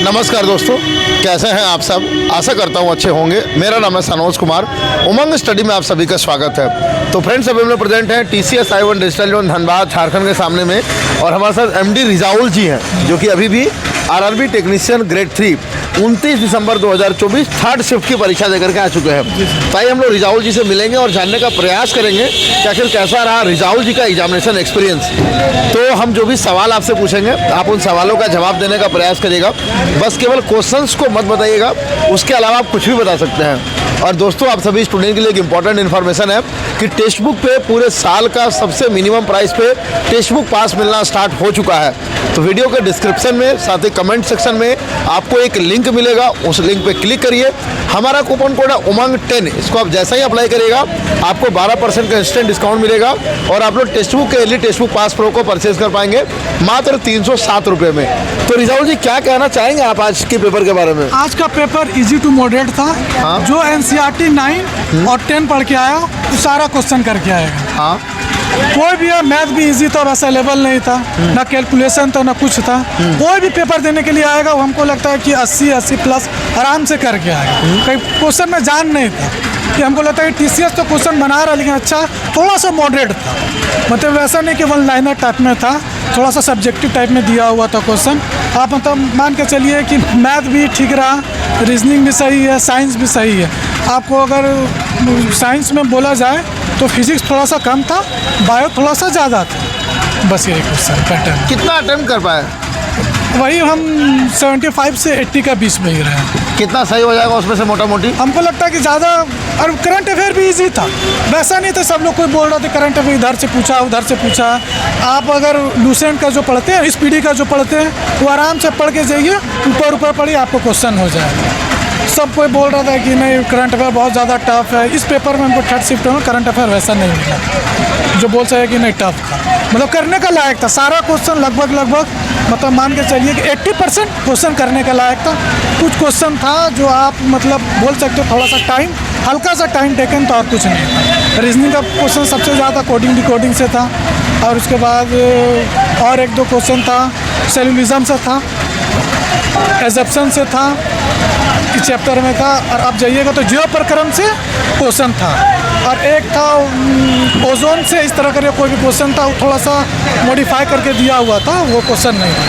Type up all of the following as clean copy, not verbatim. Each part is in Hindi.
नमस्कार दोस्तों, कैसे हैं आप सब। आशा करता हूं अच्छे होंगे। मेरा नाम है सनोज कुमार। उमंग स्टडी में आप सभी का स्वागत है। तो फ्रेंड्स, अभी हम लोग प्रेजेंट हैं TCS I-1 digital loan Dhanbad Jharkhand के सामने में, और हमारे साथ MD रिजाउल जी हैं, जो कि अभी भी RRB टेक्नीशियन ग्रेड 3 29 दिसंबर 2024 थर्ड शिफ्ट की परीक्षा देकर के आ चुके हैं। ताई हम लोग रिजाउल जी से मिलेंगे और जानने का प्रयास करेंगे कि आखिर कैसा रहा रिजाउल जी का एग्जामिनेशन एक्सपीरियंस। तो हम जो भी सवाल आपसे पूछेंगे, आप उन सवालों का जवाब देने का प्रयास करिएगा। बस केवल क्वेश्चंस को मत बताइएगा, उसके अलावा आप कुछ भी बता सकते हैं। और दोस्तों, आप सभी स्टूडेंट के लिए एक इंपॉर्टेंट इन्फॉर्मेशन है कि टेक्स्ट बुक पे पूरे साल का सबसे मिनिमम प्राइस पे टेक्स्ट बुक पास मिलना स्टार्ट हो चुका है। तो वीडियो के डिस्क्रिप्शन में, साथ ही कमेंट सेक्शन में आपको एक लिंक मिलेगा, उस लिंक पे क्लिक करिए। हमारा कूपन कोड है उमंग10, इसको आप जैसा ही अप्लाई करिएगा आपको 12% का इंस्टेंट डिस्काउंट मिलेगा, और आप लोग टेक्स्ट बुक के लिए टेक्स्ट बुक पास प्रो को परचेज कर पाएंगे मात्र 307 रुपये में। तो रिजाउल जी, क्या कहना चाहेंगे आप आज के पेपर के बारे में? आज का पेपर इजी टू मॉडरेट था। हाँ। जो NCERT 9 और 10 पढ़ के आया वो सारा क्वेश्चन करके आएगा। हाँ, कोई भी है, मैथ भी इजी था, वैसा लेवल नहीं था, ना कैलकुलेशन था ना कुछ था। कोई भी पेपर देने के लिए आएगा वो हमको लगता है कि 80 प्लस आराम से करके आएगा। कहीं क्वेश्चन में जान नहीं था कि हमको लगता है कि TCS तो क्वेश्चन बना रहा, लेकिन अच्छा थोड़ा सा मॉडरेट था। मतलब वैसा नहीं कि वन लाइनर टाइप में था, थोड़ा सा सब्जेक्टिव टाइप में दिया हुआ था क्वेश्चन। आप मतलब मान के चलिए कि मैथ भी ठीक रहा, रीजनिंग भी सही है, साइंस भी सही है। आपको अगर साइंस में बोला जाए तो फिजिक्स थोड़ा सा कम था, बायो थोड़ा सा ज़्यादा था। बस यही क्वेश्चन पैटर्न। कितना अटेम्प्ट कर पाए? वही हम 75 से 80 का बीच में ही रहे हैं। कितना सही हो जाएगा उसमें से मोटा मोटी? हमको लगता है कि ज़्यादा, और करंट अफेयर भी इजी था, वैसा नहीं था सब लोग कोई बोल रहे थे करंट अफेयर इधर से पूछा उधर से पूछा। आप अगर लूसेंट का जो पढ़ते हैं, SPD का जो पढ़ते हैं, वो आराम से पढ़ के जाइए, ऊपर ऊपर पढ़िए, आपको क्वेश्चन हो जाएगा। सब कोई बोल रहा था कि नहीं करंट अफेयर बहुत ज़्यादा टफ है। इस पेपर में हमको थर्ड शिफ्ट में करंट अफेयर वैसा नहीं मिला जो बोल सके कि नहीं टफ था। मतलब करने का लायक था सारा क्वेश्चन, लगभग मतलब मान के चलिए कि 80% क्वेश्चन करने का लायक था। कुछ क्वेश्चन था जो आप मतलब बोल सकते हो थोड़ा सा टाइम, हल्का सा टाइम टेकन था, और कुछ नहीं था। रीजनिंग का क्वेश्चन सबसे ज़्यादा कोडिंग डिकोडिंग से था, और उसके बाद और एक दो क्वेश्चन था सेल्युलिज्म से था, एजप्शन से था, इस चैप्टर में था। और अब जाइएगा तो जीव प्रक्रम से क्वेश्चन था, और एक था ओजोन से, इस तरह का कोई भी क्वेश्चन था, वो थोड़ा सा मॉडिफाई करके दिया हुआ था, वो क्वेश्चन नहीं था।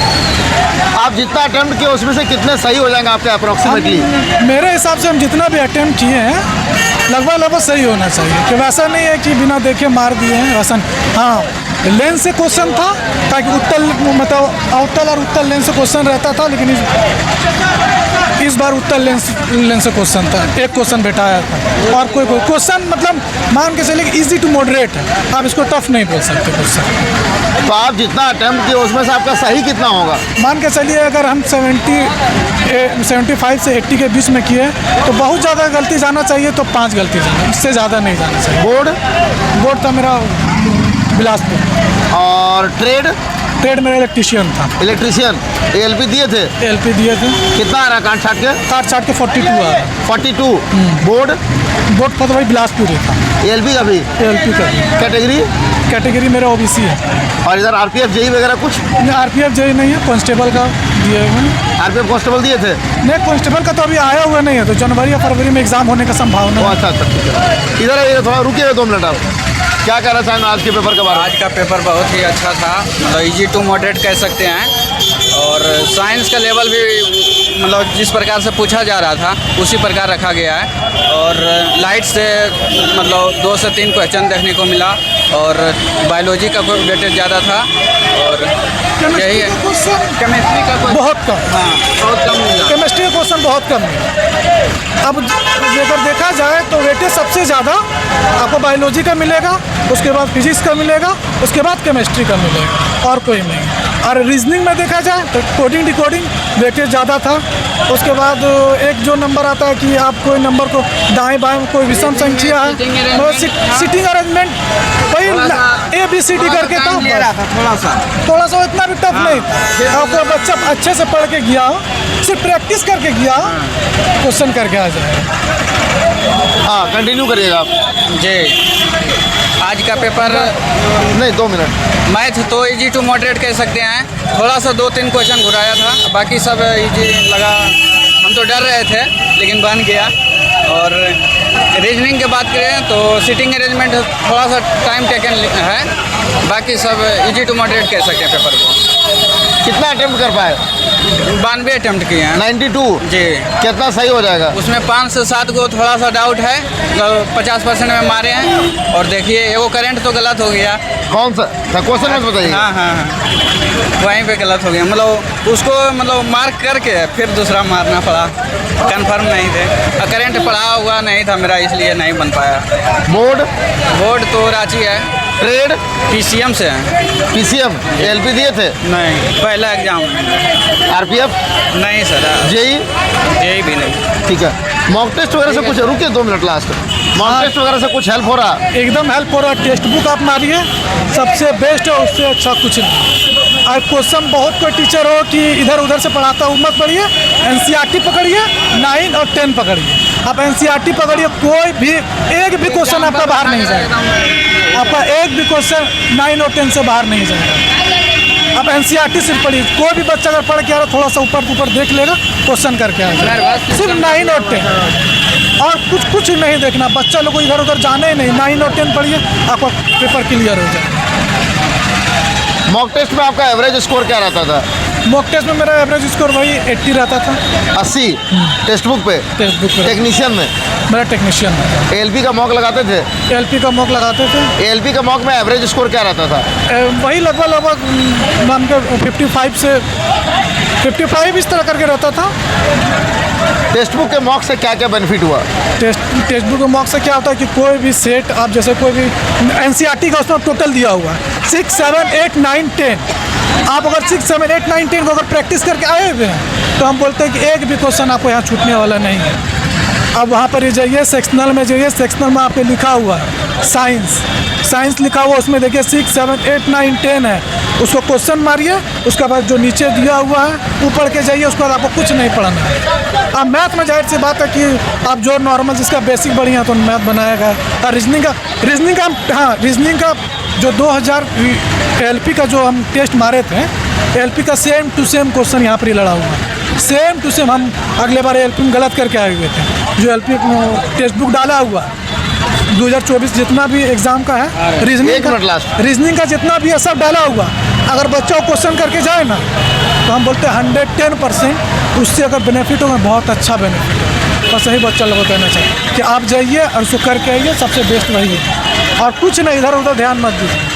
आप जितना अटेम्प्ट किए उसमें से कितने सही हो जाएंगे आपके अप्रोक्सीमेटली? मेरे हिसाब से हम जितना भी अटेम्प्ट किए हैं लगभग सही होना चाहिए, कि वैसा नहीं है कि बिना देखे मार दिए हैं, वैसा। हाँ, लेंस से क्वेश्चन था, ताकि उत्तल मतलब अवतल और उत्तल लेंस से क्वेश्चन रहता था, लेकिन इस बार उत्तल लेंस से क्वेश्चन था, एक क्वेश्चन बैठाया था। और कोई क्वेश्चन मतलब मान के चलिए इजी टू मॉडरेट है, आप इसको टफ नहीं बोल सकते क्वेश्चन। तो आप जितना अटेम्प्ट किए उसमें से आपका सही कितना होगा? मान के चलिए अगर हम 75 से 80 के बीच में किए तो बहुत ज़्यादा गलती जाना चाहिए, तो 5 गलती जाना, इससे ज़्यादा नहीं जाना चाहिए। बोर्ड था मेरा बिलासपुर। और ट्रेड मेरा इलेक्ट्रीशियन था। इलेक्ट्रीशियन ALP दिए थे? LP दिए थे। कितना आ रहा काट छाट के? काट छाट के 42 आ रहा। 42। बोर्ड का तो भाई बिलासपुर ही था। ALP का भी? LP का भी। कैटेगरी मेरा OBC है। और इधर RPF JE वगैरह कुछ? RPF JE नहीं है, कांस्टेबल का दिए हुए। RPF कांस्टेबल दिए थे? नहीं, कांस्टेबल का तो अभी आया हुआ नहीं है, तो जनवरी या फरवरी में एग्जाम होने का संभावना है। अच्छा, ठीक है। इधर थोड़ा रुकिए 2 मिनट। आप क्या कहना चाहेंगे आज के पेपर के बारे में? आज का पेपर बहुत ही अच्छा था, तो इजी टू मॉडरेट कह सकते हैं। और साइंस का लेवल भी मतलब जिस प्रकार से पूछा जा रहा था उसी प्रकार रखा गया है। और लाइट से मतलब 2 से 3 क्वेश्चन देखने को मिला, और बायोलॉजी का वेटेज ज़्यादा था, और यही है। केमिस्ट्री का बहुत कम। हाँ, बहुत कम मिला। केमिस्ट्री का क्वेश्चन बहुत कम है। अब अगर देखा जाए तो वेटेज सबसे ज़्यादा आपको बायोलॉजी का मिलेगा, उसके बाद फिजिक्स का मिलेगा, उसके बाद केमिस्ट्री का मिलेगा, और कोई नहीं। और रीजनिंग में देखा जाए तो कोडिंग डिकोडिंग वेटेज ज़्यादा था। उसके बाद एक जो नंबर आता है कि आप कोई नंबर को दाएं बाएं कोई विषम संख्या है, सिटिंग अरेंजमेंट वही ABCD करके था। थोड़ा सा इतना भी टफ नहीं था। आपको बच्चा अच्छे से पढ़ के गया हो, सिर्फ प्रैक्टिस करके गया हो, क्वेश्चन करके आ जाए। हाँ, कंटिन्यू करिएगा आप। जी, आज का पेपर नहीं 2 मिनट। मैथ तो इजी टू मॉडरेट कह सकते हैं। थोड़ा सा 2-3 क्वेश्चन घुराया था, बाकी सब इजी लगा। हम तो डर रहे थे लेकिन बन गया। और रीजनिंग की बात करें तो सिटिंग अरेंजमेंट थोड़ा सा टाइम टेकन है, बाकी सब इजी टू मॉडरेट कह सकते हैं पेपर को। कितना अटेम्प्ट कर पाए? 92 अटेम्प्ट किए हैं। 92 जी। कितना सही हो जाएगा? उसमें 5 से 7 को थोड़ा सा डाउट है, तो 50% में मारे हैं। और देखिए वो करंट तो गलत हो गया। कौन सा क्वेश्चन मत बताइए। हाँ, वहीं पे गलत हो गया। मतलब उसको मार्क करके फिर दूसरा मारना पड़ा, कंफर्म नहीं थे। करंट पढ़ा हुआ नहीं था मेरा, इसलिए नहीं बन पाया। बोर्ड तो रांची है। ट्रेड PCM से है। PCM LP दिए थे? नहीं, पहला एग्जाम। RPF नहीं सर। JEE भी नहीं। ठीक है। मॉक टेस्ट वगैरह से कुछ रुकिए 2 मिनट लास्ट। मॉक टेस्ट वगैरह से कुछ हेल्प हो रहा? एकदम हेल्प हो रहा है। टेक्स्ट बुक आप मारिए, सबसे बेस्ट है, उससे अच्छा कुछ नहीं। और क्वेश्चन बहुत कोई टीचर हो कि इधर उधर से पढ़ाता हो मत पढ़िए, NCERT पकड़िए, 9 और 10 पकड़िए। आप NCERT पकड़िए, कोई भी एक भी क्वेश्चन आपका बाहर नहीं जाएगा। आपका एक भी क्वेश्चन 9 और 10 से बाहर नहीं जाएगा। आप NCERT सिर्फ पढ़िए। कोई भी बच्चा अगर पढ़ के आ रहा थोड़ा सा ऊपर देख लेगा, क्वेश्चन करके आएगा। सिर्फ 9 और 10 और कुछ नहीं देखना। बच्चा लोग को इधर उधर जाना ही नहीं। 9 और 10 पढ़िए, आपका पेपर क्लियर हो जाएगा। मॉक टेस्ट में आपका एवरेज स्कोर क्या रहता था? मॉक टेस्ट में मेरा एवरेज स्कोर वही 80 रहता था। 80 टेक्स्ट बुक पे? टेक्स्ट बुक पे। टेक्नीशियन में? मेरा टेक्नीशियन में। LP का मॉक लगाते थे? LP का मॉक लगाते थे। LP का मॉक में एवरेज स्कोर क्या रहता था? वही लगभग मान के 55 से 55 इस तरह करके रहता था। टेक्स्ट बुक के मॉक से क्या क्या बेनिफिट हुआ? टेक्स्ट बुक के मॉक से क्या होता है कि कोई भी सेट आप जैसे कोई भी NCERT का उसमें टोटल दिया हुआ है 6, 7, 8, 9, 10। आप अगर 6, 7, 8, 9, 10 को अगर प्रैक्टिस करके आए हुए हैं तो हम बोलते हैं कि एक भी क्वेश्चन आपको यहाँ छूटने वाला नहीं है। अब वहाँ पर जाइए, सेक्शनल में जाइए। सेक्शनल में आपको लिखा हुआ है साइंस लिखा हुआ, उसमें देखिए 6, 7, 8, 9, 10 है। उसको क्वेश्चन मारिए, उसके बाद जो नीचे दिया हुआ है वो पढ़ के जाइए। उसके बाद आपको कुछ नहीं पढ़ना है। अब मैथ में जाहिर सी बात है कि आप जो नॉर्मल जिसका बेसिक बढ़िया तो मैथ बनाएगा। और रीजनिंग का जो 2000 LP का जो हम टेस्ट मारे थे, LP का सेम टू सेम क्वेश्चन यहाँ पर ही लड़ा हुआ है। सेम टू सेम हम अगले बार LP में गलत करके आए हुए थे। जो LP टेक्स्ट बुक डाला हुआ 2024 जितना भी एग्जाम का है, रीजनिंग का जितना भी है सब डाला हुआ। अगर बच्चा क्वेश्चन करके जाए ना तो हम बोलते हैं 110% उससे अगर बेनिफिट होगा, बहुत अच्छा बेनिफिट है। बस यही बच्चा लोगों को कहना चाहिए कि आप जाइए और उसको करके आइए, सबसे बेस्ट वही है। और कुछ नहीं, इधर उधर ध्यान मत दीजिए।